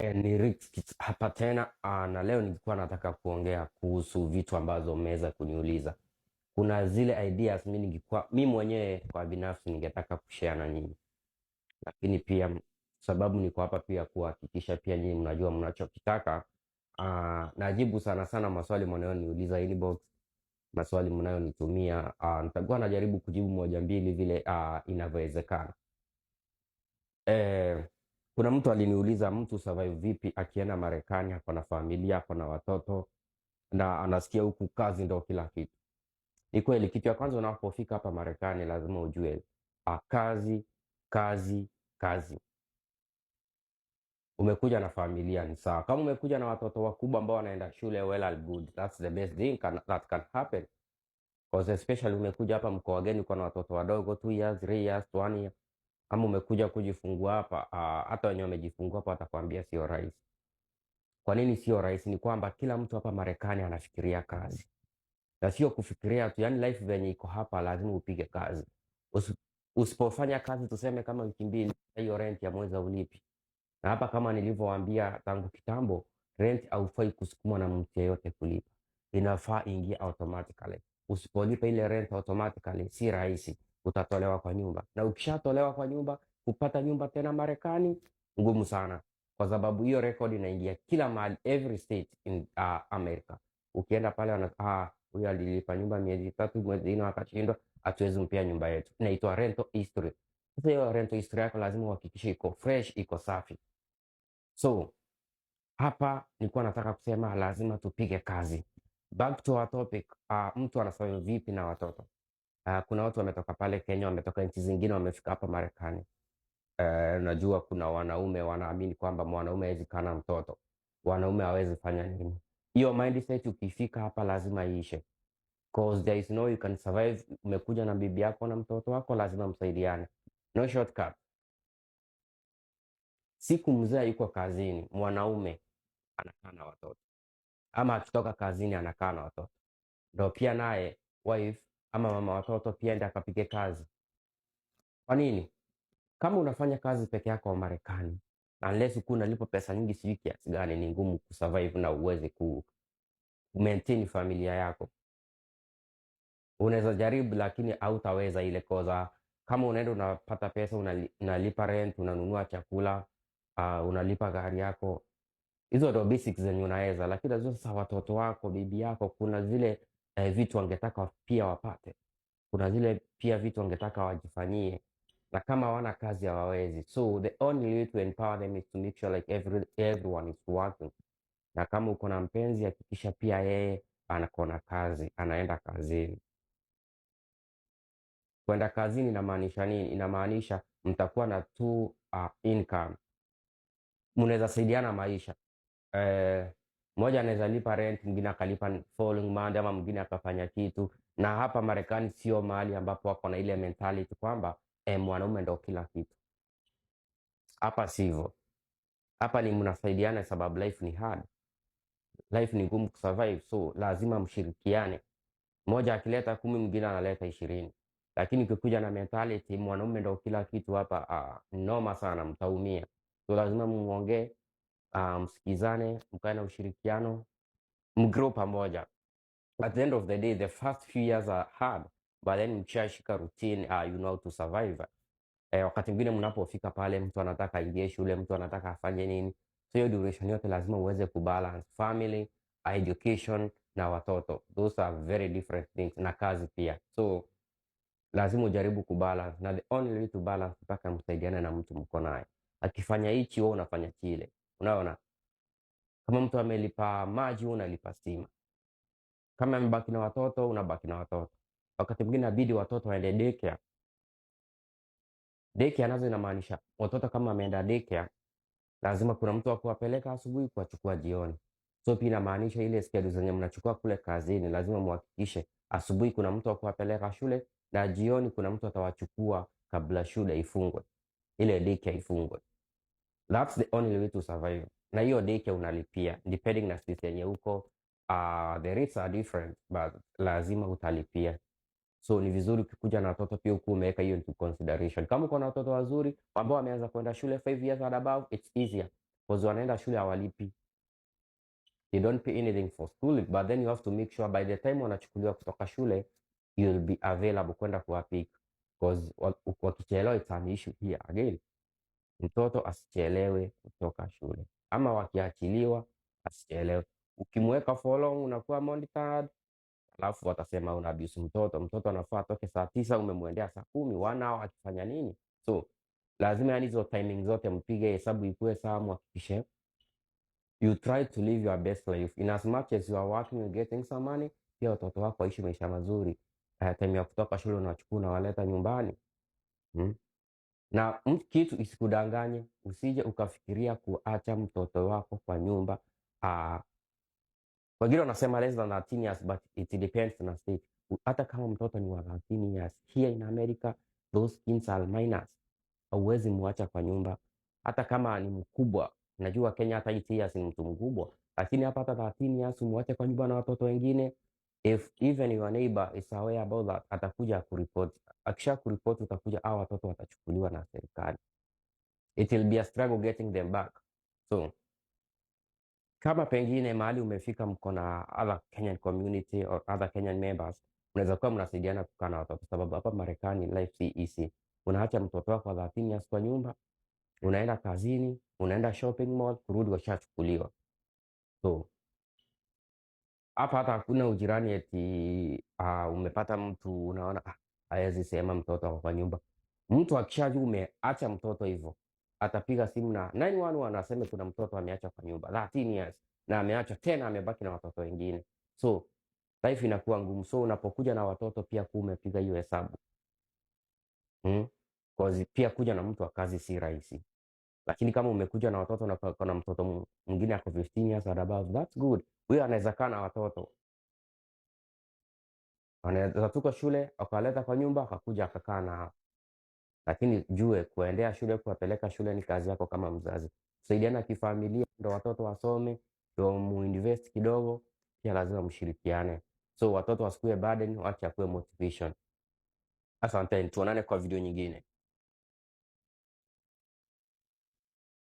Ni Rick hapa tena na leo nilikuwa nataka kuongea kuhusu vitu ambazo mmeweza kuniuliza. Kuna zile ideas mimi mwenyewe kwa binafsi ningetaka kushare na nyinyi, lakini pia sababu niko hapa pia kuhakikisha pia nyinyi mnajua mnachokitaka. Najibu sana sana maswali mnayoniuliza inbox, maswali mnayonitumia. Nitakuwa najaribu kujibu moja mbili vile inavyowezekana. Kuna mtu aliniuliza mtu survive vipi akienda Marekani, ako na familia, ako na watoto na anasikia huku kazi ndio kila kitu. Ni kweli, kitu ya kwanza unapofika hapa Marekani lazima ujue kazi kazi kazi. Umekuja na familia ni sawa. Kama umekuja na watoto wakubwa ambao wanaenda shule, well and good, that's the best thing that can happen, because especially umekuja hapa mko wageni, uko na watoto wadogo 2 years 3 years 1 year, ama umekuja kujifungua hapa. Hata wenye wamejifungua hapa watakwambia sio rahisi. Kwa nini sio rahisi? Ni kwamba kila mtu hapa Marekani anafikiria kazi, na sio kufikiria tu, yani life venye iko hapa lazima upige kazi. Usipofanya kazi, tuseme kama wiki mbili, hiyo rent ya mwezi ulipi. Na hapa kama nilivyowaambia tangu kitambo, rent haufai kusukumwa na mtu yeyote kulipa, inafaa ingie automatically. Usipolipa ile rent automatically, si rahisi, utatolewa kwa nyumba, na ukishatolewa kwa nyumba, kupata nyumba tena Marekani ngumu sana, kwa sababu hiyo record inaingia kila mahali, every state in America. Ukienda pale huyu alilipa nyumba miezi 3 mwezi 4 akashindwa, hatuwezi mpia nyumba yetu. Inaitwa rental history. Sasa hiyo rental history yako lazima uhakikishe iko fresh, iko safi. So hapa nilikuwa nataka kusema lazima tupige kazi. Back to our topic. Mtu anasurvive vipi na watoto? Kuna watu wametoka pale Kenya, wametoka nchi zingine, wamefika hapa Marekani. Najua kuna wanaume wanaamini kwamba mwanaume hawezi kaa na mtoto, wanaume hawezi fanya nini. Hiyo mindset ukifika hapa lazima iishe, cause there is no you can survive. Umekuja na bibi yako na mtoto wako, lazima msaidiane, no shortcut. Siku mzee yuko kazini, mwanaume anakaa na watoto, ama akitoka kazini anakaa na watoto, ndio pia naye wife ama mama watoto pia ndiye akapige kazi. Kwa nini? Kama unafanya kazi peke yako wa Marekani, unless uko unalipa pesa nyingi sijui kiasi gani, ni ngumu kusurvive na uweze ku maintain familia yako. Unaweza jaribu lakini hautaweza ile koza. Kama unaenda unapata pesa, unalipa rent, unanunua chakula, unalipa gari yako, hizo ndio basics zenye unaweza. Lakini lazima sasa watoto wako, bibi yako, kuna zile vitu wangetaka pia wapate, kuna zile pia vitu wangetaka wajifanyie, na kama hawana kazi hawawezi. So the only way to empower them is to make sure like everyone is working. Na kama uko na mpenzi, hakikisha pia yeye anakona kazi, anaenda kazini. Kwenda kazini inamaanisha nini? Inamaanisha mtakuwa na two income, mnaweza saidiana maisha. Mmoja anaweza lipa rent, mwingine akalipa following month, ama mwingine akafanya kitu. Na hapa Marekani sio mahali ambapo wako na ile mentality kwamba mwanaume ndio kila kitu. Hapa sivyo. Hapa ni mnasaidiana, sababu life ni hard, life ni ngumu kusurvive, so lazima mshirikiane. Mmoja akileta 10, mwingine analeta 20. Lakini ukikuja na mentality mwanaume ndio kila kitu, hapa noma sana, mtaumia. So lazima muongee, msikizane, mkae na ushirikiano, mgrow pamoja. At the end of the day, the first few years are hard, but then mkishashika routine, you know to survive. Wakati mwingine mnapofika pale, mtu anataka aingie shule, mtu anataka afanye nini, so hiyo duration yote lazima uweze kubalance family, education na watoto. Those are very different things, na kazi pia. So lazima ujaribu kubalance, na the only way to balance mpaka msaidiane na mtu mko naye. Akifanya hichi wewe unafanya kile. Unaona, kama mtu amelipa maji wewe unalipa stima, kama amebaki na watoto unabaki na watoto. Wakati mwingine inabidi watoto waende daycare. Daycare nazo inamaanisha watoto kama ameenda daycare, lazima kuna mtu wa kuwapeleka asubuhi, kuwachukua jioni. So pia inamaanisha ile schedule zenye mnachukua kule kazini lazima muhakikishe asubuhi kuna mtu wa kuwapeleka shule, na jioni kuna mtu atawachukua kabla shule ifungwe, ile daycare ifungwe. That's the only way to survive. Na hiyo daycare unalipia depending na state yenye uko. The rates are different, but lazima utalipia. So ni vizuri ukikuja na watoto pia huku umeweka hiyo into consideration. Kama uko na watoto wazuri ambao wameanza kwenda shule 5 years and above, it's easier. because wanaenda shule hawalipi. You don't pay anything for school, but then you have to make sure by the time wanachukuliwa kutoka shule you'll be available kwenda kuwapick, because wakichelewa it's an issue here again. Mtoto asichelewe kutoka shule, ama wakiachiliwa asichelewe. Ukimweka for long unakuwa monitored, alafu watasema una abuse mtoto. Mtoto anafaa atoke saa 9, umemwendea saa 10, 1 hour akifanya nini? So lazima yani hizo timing zote mpige hesabu ikuwe sawa, muhakikishe you try to live your best life in as much as you are working and getting some money. Pia watoto wako waishi maisha mazuri. Time ya kutoka shule unachukua unawaleta nyumbani. Na kitu isikudanganye, usije ukafikiria kuacha mtoto wako kwa nyumba. Wengine wanasema less than 13 years, but it depends on state. Hata kama mtoto ni wa 13 years, here in America, those kids are minors. Hauwezi muacha kwa nyumba. Hata kama ni mkubwa, najua Kenya hata 8 years ni mtu mkubwa, lakini hapa hata 13 years umuache kwa nyumba na watoto wengine. If even your neighbor is aware about that, atakuja kuripoti. Akisha kuripoti utakuja, hao watoto watachukuliwa na serikali. It will be a struggle getting them back. So kama pengine mahali umefika mko na other Kenyan community or other Kenyan members, unaweza kuwa mnasaidiana kukaa na watoto, sababu hapa Marekani life si easy. Unaacha mtoto wako wa 13 years kwa nyumba, unaenda kazini, unaenda shopping mall, kurudi washachukuliwa. So hapa hata hakuna ujirani eti umepata mtu unaona hawezi sema mtoto wako kwa nyumba. Mtu akishajua umeacha mtoto hivyo, atapiga simu na 911 aseme kuna mtoto ameacha kwa nyumba 13 years na ameacha tena, amebaki na watoto wengine. So life inakuwa ngumu. So unapokuja na watoto pia umepiga hiyo hesabu. Cause pia kuja na mtu wa kazi si rahisi. Lakini kama umekuja na watoto na kuna mtoto mwingine ako 15 years and above, that's good. Huyo anaweza kaa na watoto. Anaweza toka shule akaleta kwa nyumba akakuja akakaa na. Lakini jue kuendea shule, kuwapeleka shule ni kazi yako kama mzazi. Kusaidiana kifamilia ndio watoto wasome, ndio muinvest kidogo, pia lazima mshirikiane. So watoto wasikue burden, waache akuwe motivation. Asante, tuonane kwa video nyingine.